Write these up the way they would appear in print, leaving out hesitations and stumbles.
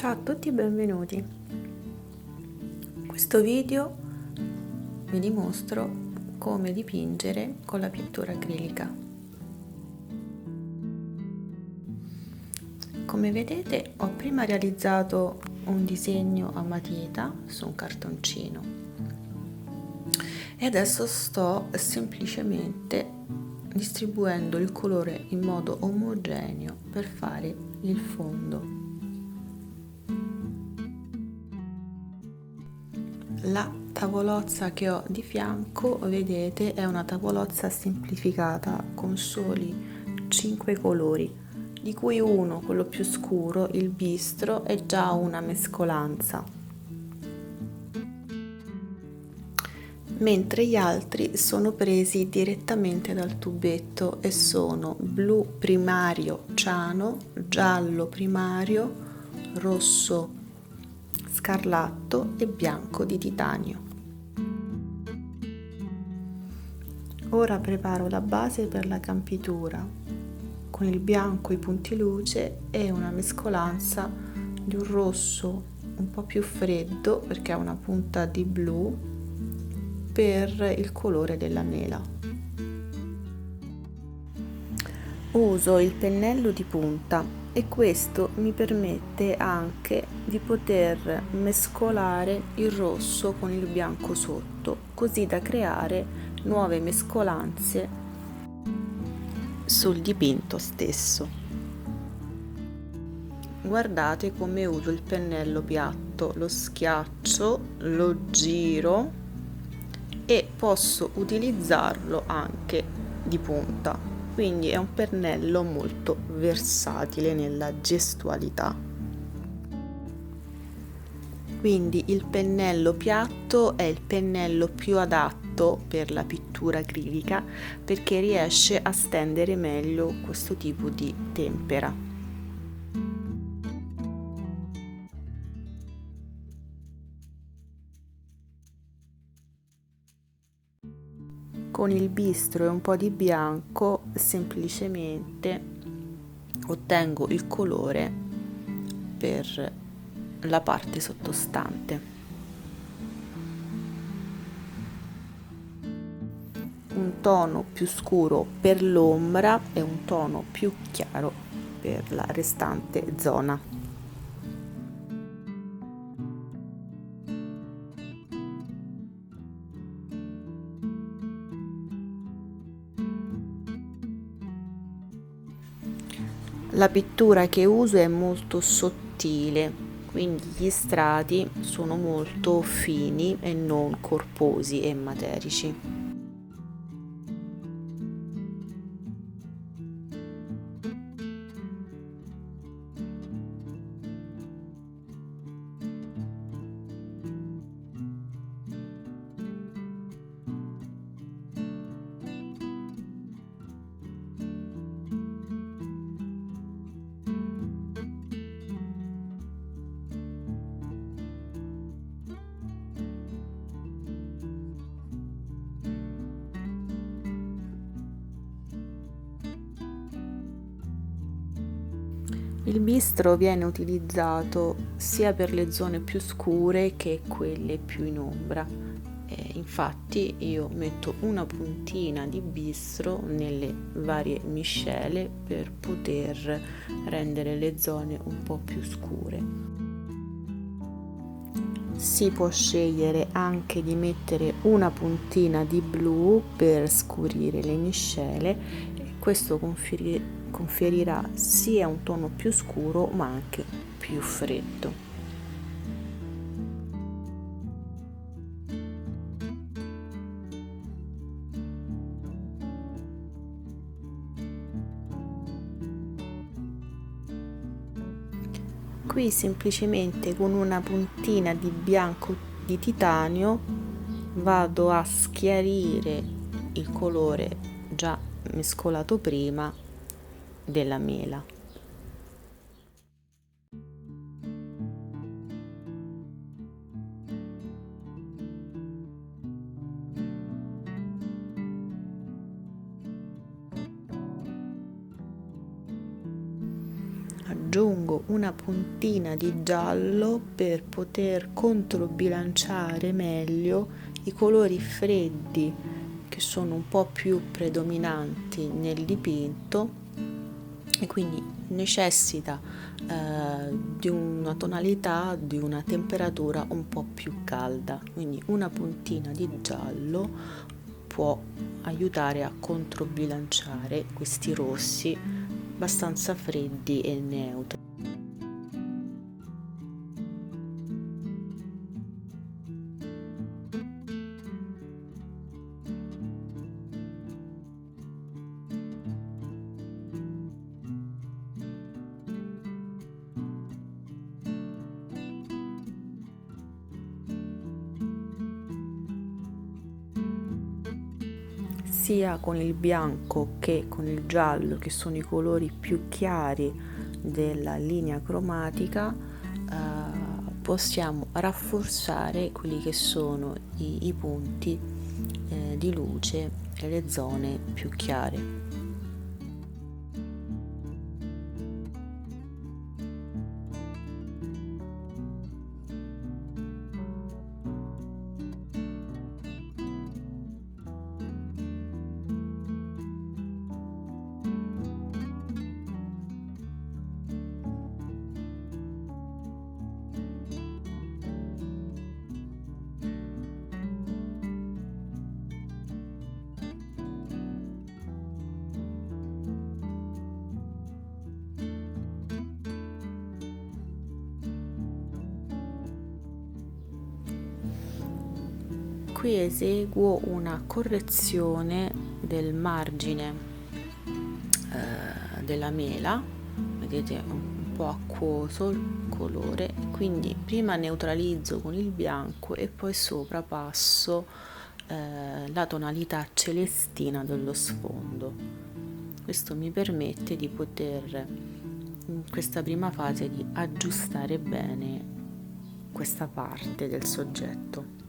Ciao a tutti e benvenuti. In questo video vi dimostro come dipingere con la pittura acrilica. Come vedete, ho prima realizzato un disegno a matita su un cartoncino e adesso sto semplicemente distribuendo il colore in modo omogeneo per fare il fondo. La tavolozza che ho di fianco, vedete, è una tavolozza semplificata con soli 5 colori, di cui uno, quello più scuro, il bistro, è già una mescolanza, mentre gli altri sono presi direttamente dal tubetto e sono blu primario ciano, giallo primario, rosso scarlatto e bianco di titanio. Ora preparo la base per la campitura con il bianco, i punti luce e una mescolanza di un rosso un po' più freddo perché ha una punta di blu per il colore della mela. Uso il pennello di punta e questo mi permette anche di poter mescolare il rosso con il bianco sotto, così da creare nuove mescolanze sul dipinto stesso. Guardate come uso il pennello piatto, lo schiaccio, lo giro e posso utilizzarlo anche di punta. Quindi è un pennello molto versatile nella gestualità. Quindi il pennello piatto è il pennello più adatto per la pittura acrilica perché riesce a stendere meglio questo tipo di tempera. Con il bistro e un po' di bianco semplicemente ottengo il colore per la parte sottostante. Un tono più scuro per l'ombra e un tono più chiaro per la restante zona. La pittura che uso è molto sottile, quindi gli strati sono molto fini e non corposi e materici. Il bistro viene utilizzato sia per le zone più scure che quelle più in ombra. Infatti io metto una puntina di bistro nelle varie miscele per poter rendere le zone un po' più scure. Si può scegliere anche di mettere una puntina di blu per scurire le miscele e questo conferirà sia un tono più scuro ma anche più freddo. Qui semplicemente con una puntina di bianco di titanio vado a schiarire il colore già mescolato prima della mela. aggiungo una puntina di giallo per poter controbilanciare meglio i colori freddi che sono un po' più predominanti nel dipinto e quindi necessita di una tonalità, di una temperatura un po' più calda, quindi una puntina di giallo può aiutare a controbilanciare questi rossi abbastanza freddi e neutri. Sia con il bianco che con il giallo, che sono i colori più chiari della linea cromatica, possiamo rafforzare quelli che sono i punti di luce e le zone più chiare. Qui eseguo una correzione del margine della mela, vedete un po' acquoso il colore, quindi prima neutralizzo con il bianco e poi sopra passo la tonalità celestina dello sfondo. Questo mi permette di poter in questa prima fase di aggiustare bene questa parte del soggetto.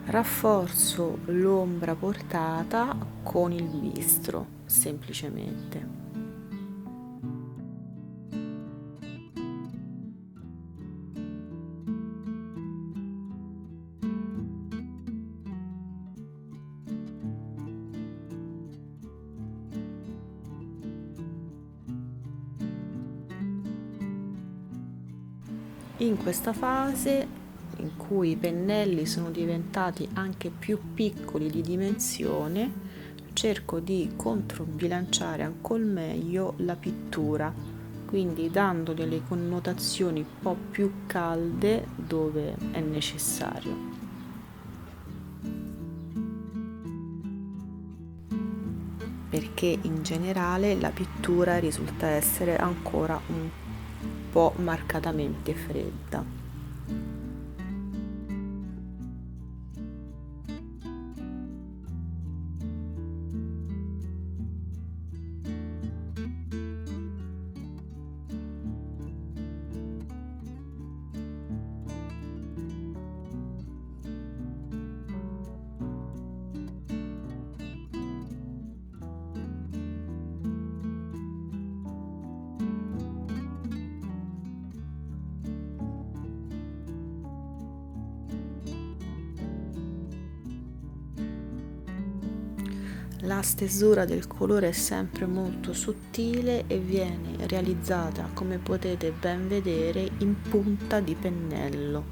Rafforzo l'ombra portata con il bistro, semplicemente. In questa fase in cui i pennelli sono diventati anche più piccoli di dimensione, cerco di controbilanciare ancora meglio la pittura, quindi dando delle connotazioni un po' più calde dove è necessario. Perché in generale la pittura risulta essere ancora un po' marcatamente fredda. La stesura del colore è sempre molto sottile e viene realizzata, come potete ben vedere, in punta di pennello.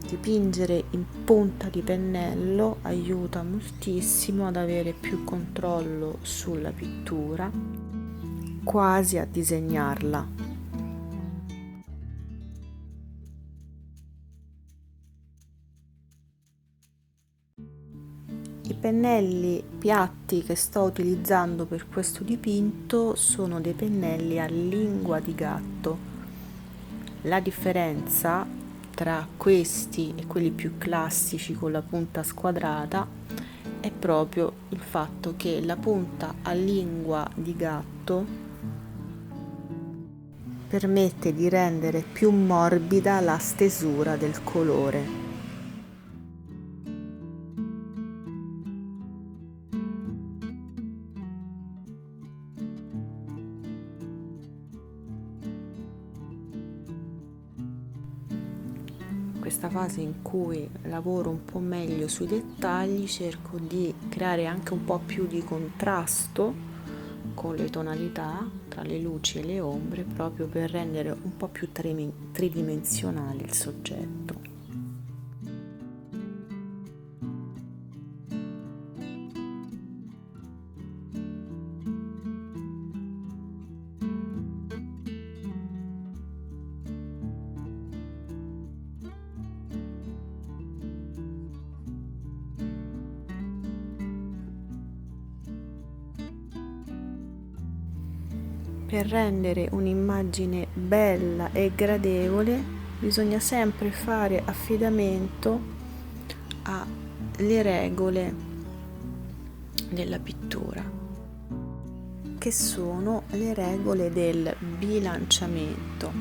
Dipingere in punta di pennello aiuta moltissimo ad avere più controllo sulla pittura, quasi a disegnarla. I pennelli piatti che sto utilizzando per questo dipinto sono dei pennelli a lingua di gatto. La differenza tra questi e quelli più classici con la punta squadrata è proprio il fatto che la punta a lingua di gatto permette di rendere più morbida la stesura del colore. questa fase in cui lavoro un po' meglio sui dettagli, cerco di creare anche un po' più di contrasto con le tonalità tra le luci e le ombre, proprio per rendere un po' più tridimensionale il soggetto. Per rendere un'immagine bella e gradevole bisogna sempre fare affidamento alle regole della pittura, che sono le regole del bilanciamento.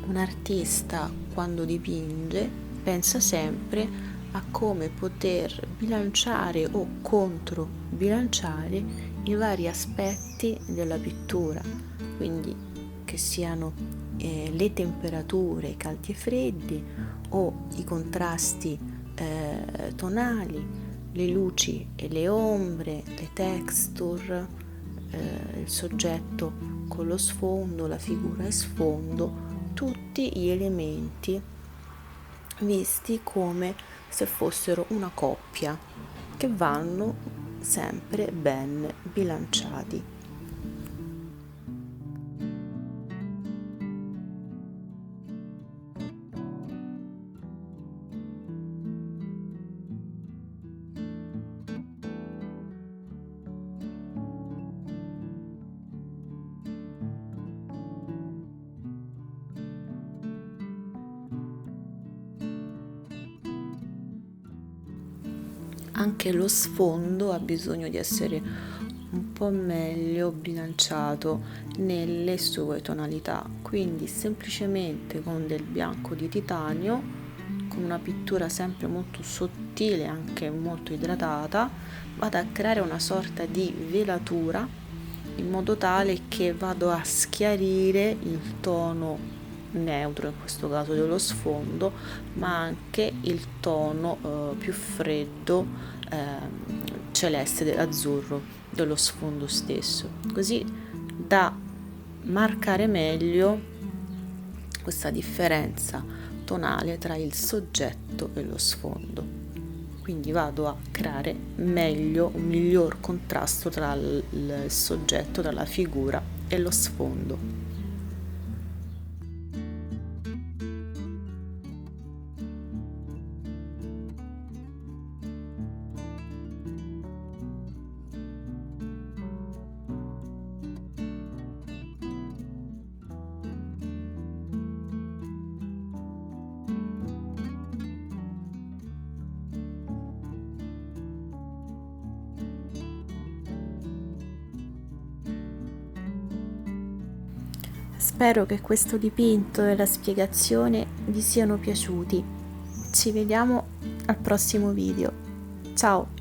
Un artista, quando dipinge, pensa sempre a come poter bilanciare o controbilanciare i vari aspetti della pittura, quindi che siano le temperature caldi e freddi o i contrasti tonali, le luci e le ombre, le texture, il soggetto con lo sfondo, la figura e sfondo, tutti gli elementi visti come se fossero una coppia, che vanno sempre ben bilanciati. Anche lo sfondo ha bisogno di essere un po' meglio bilanciato nelle sue tonalità, quindi semplicemente con del bianco di titanio, con una pittura sempre molto sottile, anche molto idratata, vado a creare una sorta di velatura in modo tale che vado a schiarire il tono neutro, in questo caso dello sfondo, ma anche il tono più freddo, celeste, azzurro dello sfondo stesso, così da marcare meglio questa differenza tonale tra il soggetto e lo sfondo. Quindi vado a creare meglio un miglior contrasto tra il soggetto, tra la figura e lo sfondo. Spero che questo dipinto e la spiegazione vi siano piaciuti. Ci vediamo al prossimo video. Ciao!